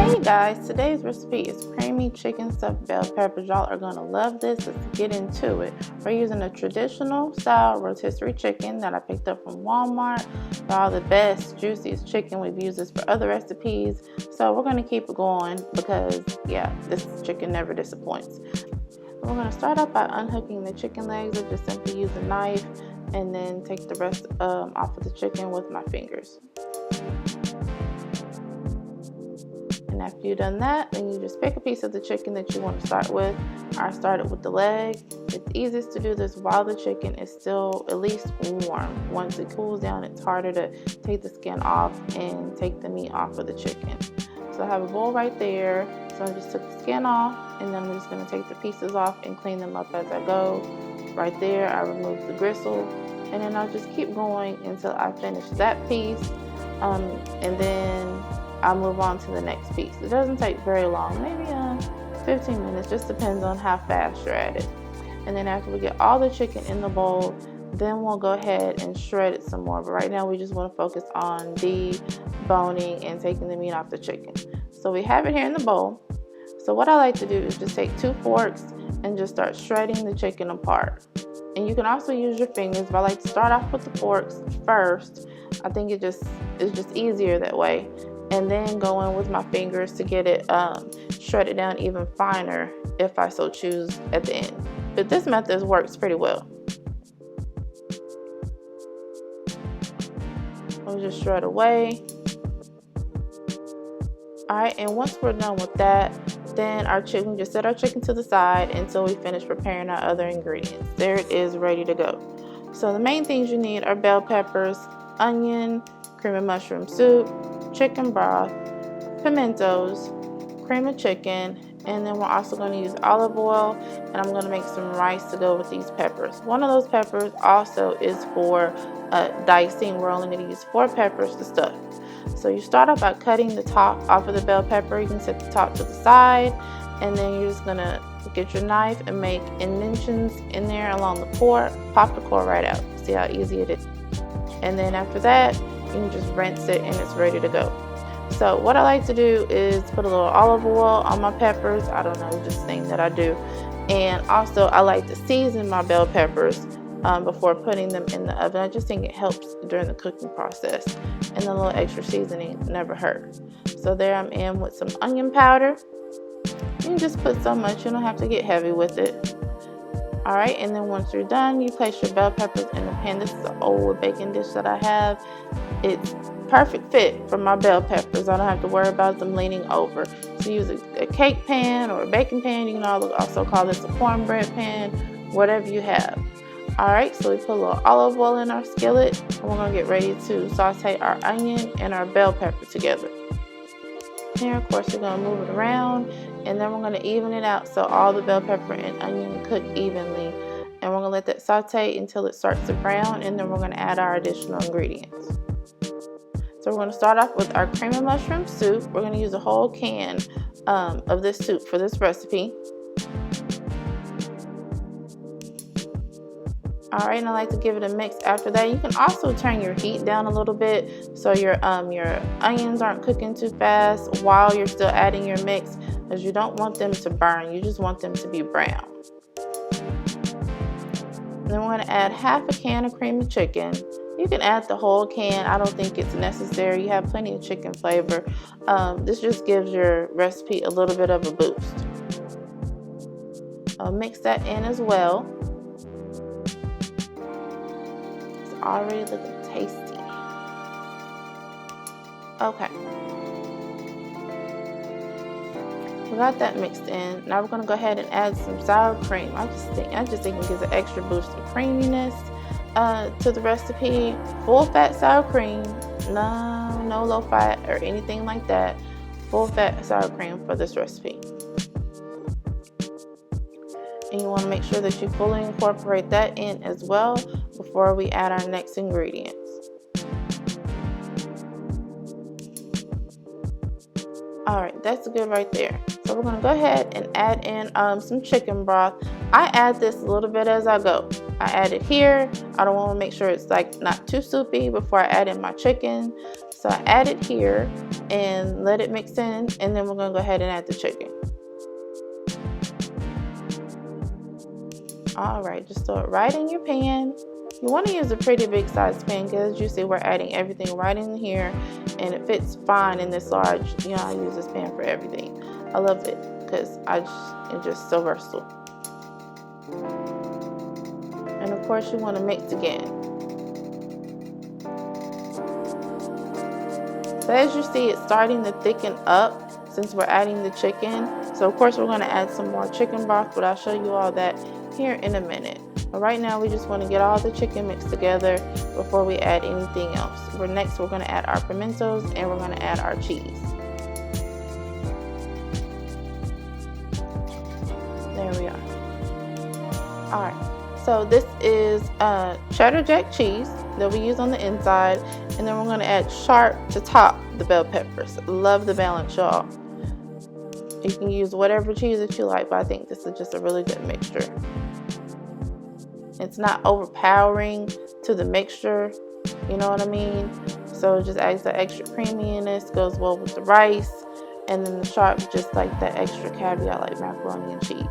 Hey guys, today's recipe is creamy chicken stuffed bell peppers. Y'all are gonna love this. Let's get into it. We're using a traditional style rotisserie chicken that I picked up from Walmart. Y'all, the best, juiciest chicken. We've used this for other recipes, so we're gonna keep it going because yeah, this chicken never disappoints. We're gonna start off by unhooking the chicken legs. I just simply use a knife and then take the rest off of the chicken with my fingers. And after you've done that, then you just pick a piece of the chicken that you want to start with. I started with the leg. It's easiest to do this while the chicken is still at least warm. Once it cools down, it's harder to take the skin off and take the meat off of the chicken. So I have a bowl right there. So I just took the skin off, and then I'm just going to take the pieces off and clean them up as I go. Right there, I remove the gristle, and then I'll just keep going until I finish that piece. And then I'll move on to the next piece. It doesn't take very long, maybe 15 minutes, just depends on how fast you're at it. And then after we get all the chicken in the bowl, then we'll go ahead and shred it some more. But right now we just want to focus on deboning and taking the meat off the chicken. So we have it here in the bowl. So what I like to do is just take 2 forks and just start shredding the chicken apart. And you can also use your fingers, but I like to start off with the forks first. I think it's just easier that way. And then go in with my fingers to get it shredded down even finer if I so choose at the end. But this method works pretty well. We'll just shred away. Alright, and once we're done with that, then we just set our chicken to the side until we finish preparing our other ingredients. There it is, ready to go. So the main things you need are bell peppers, onion, cream of mushroom soup, chicken broth, pimentos, cream of chicken, and then we're also going to use olive oil, and I'm going to make some rice to go with these peppers. One of those peppers also is for dicing. We're only going to use 4 peppers to stuff. So you start off by cutting the top off of the bell pepper. You can set the top to the side, and then you're just going to get your knife and make indentions in there along the core. Pop the core right out. See how easy it is. And then after that, you can just rinse it and it's ready to go. So what I like to do is put a little olive oil on my peppers. I don't know, just thing that I do. And also I like to season my bell peppers before putting them in the oven. I just think it helps during the cooking process. And a little extra seasoning never hurt. So there I'm in with some onion powder. You can just put so much, you don't have to get heavy with it. Alright, and then once you're done, you place your bell peppers in the pan. This is an old baking dish that I have. It's perfect fit for my bell peppers. I don't have to worry about them leaning over. So use a cake pan or a baking pan. You can also call this a cornbread pan, whatever you have. Alright, so we put a little olive oil in our skillet, and we're going to get ready to saute our onion and our bell pepper together. Here, of course, we're going to move it around, and then we're going to even it out so all the bell pepper and onion cook evenly. And we're going to let that saute until it starts to brown, and then we're going to add our additional ingredients. So we're going to start off with our cream of mushroom soup. We're going to use a whole can of this soup for this recipe. Alright, and I like to give it a mix after that. You can also turn your heat down a little bit so your onions aren't cooking too fast while you're still adding your mix, because you don't want them to burn. You just want them to be brown. And then we're going to add half a can of cream of chicken. You can add the whole can. I don't think it's necessary. You have plenty of chicken flavor. This just gives your recipe a little bit of a boost. I'll mix that in as well. Already looking tasty. Okay, we got that mixed in. Now we're going to go ahead and add some sour cream. I just think it gives an extra boost of creaminess to the recipe. Full fat sour cream, no low fat or anything like that. Full fat sour cream for this recipe. And you want to make sure that you fully incorporate that in as well before we add our next ingredients. Alright, that's good right there. So we're going to go ahead and add in some chicken broth. I add this a little bit as I go. I add it here. I don't want to make sure it's like not too soupy before I add in my chicken. So I add it here, and let it mix in, and then we're going to go ahead and add the chicken. Alright, just throw it right in your pan. You want to use a pretty big size pan because you see we're adding everything right in here, and it fits fine in this large. You know, I use this pan for everything. I love it because it's just so versatile. And of course you want to mix again. So as you see, it's starting to thicken up since we're adding the chicken. So of course we're going to add some more chicken broth, but I'll show you all that here in a minute. But right now we just want to get all the chicken mixed together before we add anything else. Next we're going to add our pimentos and we're going to add our cheese. There we are. Alright, so this is cheddar jack cheese that we use on the inside, and then we're going to add sharp to top the bell peppers. Love the balance, y'all. You can use whatever cheese that you like, but I think this is just a really good mixture. It's not overpowering to the mixture, you know what I mean? So it just adds the extra creaminess, goes well with the rice, and then the sharp, just like that extra caveat like macaroni and cheese.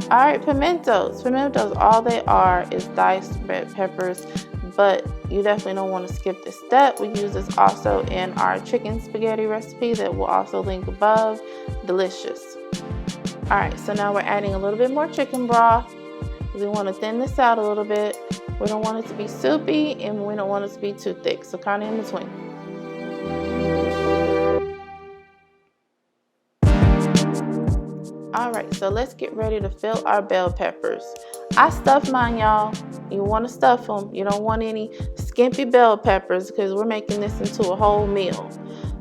Alright, pimentos. Pimentos, all they are is diced red peppers, but you definitely don't want to skip this step. We use this also in our chicken spaghetti recipe that will also link above. Delicious. Alright, so now we're adding a little bit more chicken broth. We want to thin this out a little bit. We don't want it to be soupy and we don't want it to be too thick, so kind of in between. Alright, so let's get ready to fill our bell peppers. I stuff mine, y'all. You want to stuff them. You don't want any skimpy bell peppers because we're making this into a whole meal.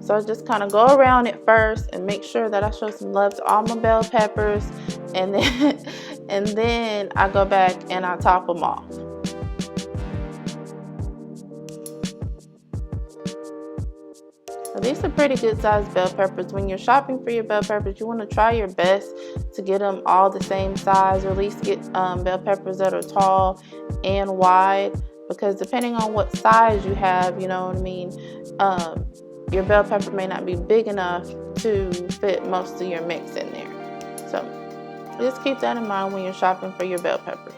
So I just kind of go around it first and make sure that I show some love to all my bell peppers, and then I go back and I top them off. So these are pretty good sized bell peppers. When you're shopping for your bell peppers, you want to try your best to get them all the same size, or at least get bell peppers that are tall and wide, because depending on what size you have, you know what I mean, your bell pepper may not be big enough to fit most of your mix in there. So just keep that in mind when you're shopping for your bell peppers.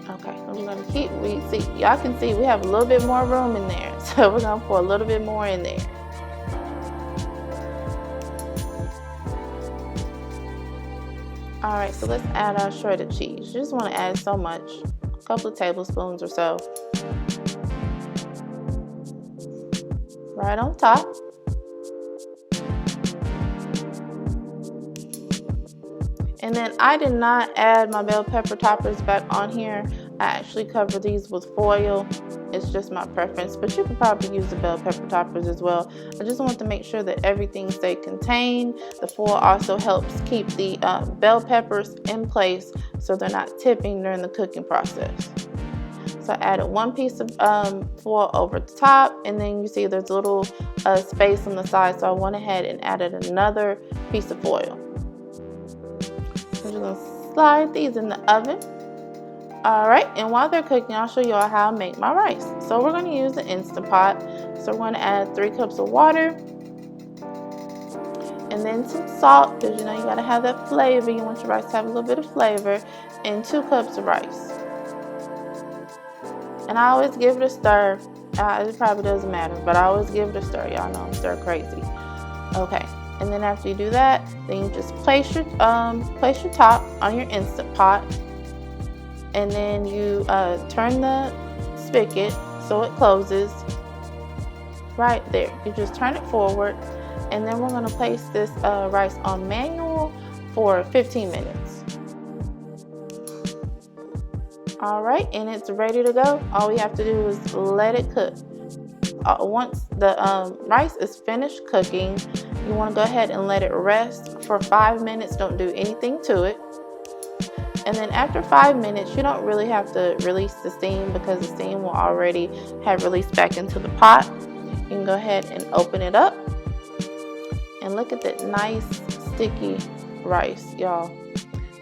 Okay, we're gonna y'all can see we have a little bit more room in there, so we're gonna pour a little bit more in there. All right, so let's add our shredded cheese. You just want to add so much, a couple of tablespoons or so, right on top. And then I did not add my bell pepper toppers back on here. I actually cover these with foil. It's just my preference, but you could probably use the bell pepper toppers as well. I just want to make sure that everything stays contained. The foil also helps keep the bell peppers in place so they're not tipping during the cooking process. So I added one piece of foil over the top, and then you see there's a little space on the side, so I went ahead and added another piece of foil. I'm just going to slide these in the oven. Alright, and while they're cooking, I'll show you all how I make my rice. So we're going to use the Instant Pot. So we're going to add 3 cups of water, and then some salt, because you know you got to have that flavor. You want your rice to have a little bit of flavor, and 2 cups of rice. And I always give it a stir. It probably doesn't matter, but I always give it a stir. Y'all know I'm stir crazy. Okay. And then after you do that, then you just place your top on your Instant Pot, and then you turn the spigot so it closes right there. You just turn it forward, and then we're going to place this rice on manual for 15 minutes. All right, and it's ready to go. All we have to do is let it cook. Once the rice is finished cooking, you want to go ahead and let it rest for 5 minutes. Don't do anything to it. And then after 5 minutes, you don't really have to release the steam because the steam will already have released back into the pot. You can go ahead and open it up. And look at that nice sticky rice, y'all.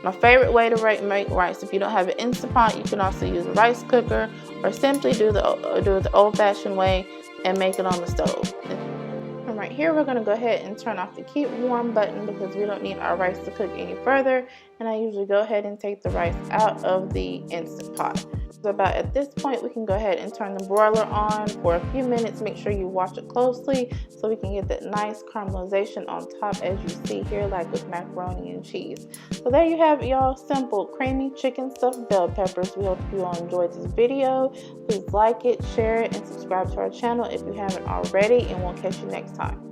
My favorite way to make rice, if you don't have an Instant Pot, you can also use a rice cooker or simply do it the old-fashioned way and make it on the stove. And right here, we're going to go ahead and turn off the keep warm button because we don't need our rice to cook any further. And I usually go ahead and take the rice out of the Instant Pot. So about at this point, we can go ahead and turn the broiler on for a few minutes. Make sure you watch it closely so we can get that nice caramelization on top, as you see here, like with macaroni and cheese. So there you have it, y'all. Simple creamy chicken stuffed bell peppers. We hope you all enjoyed this video. Please like it, share it, and subscribe to our channel if you haven't already, and we'll catch you next time.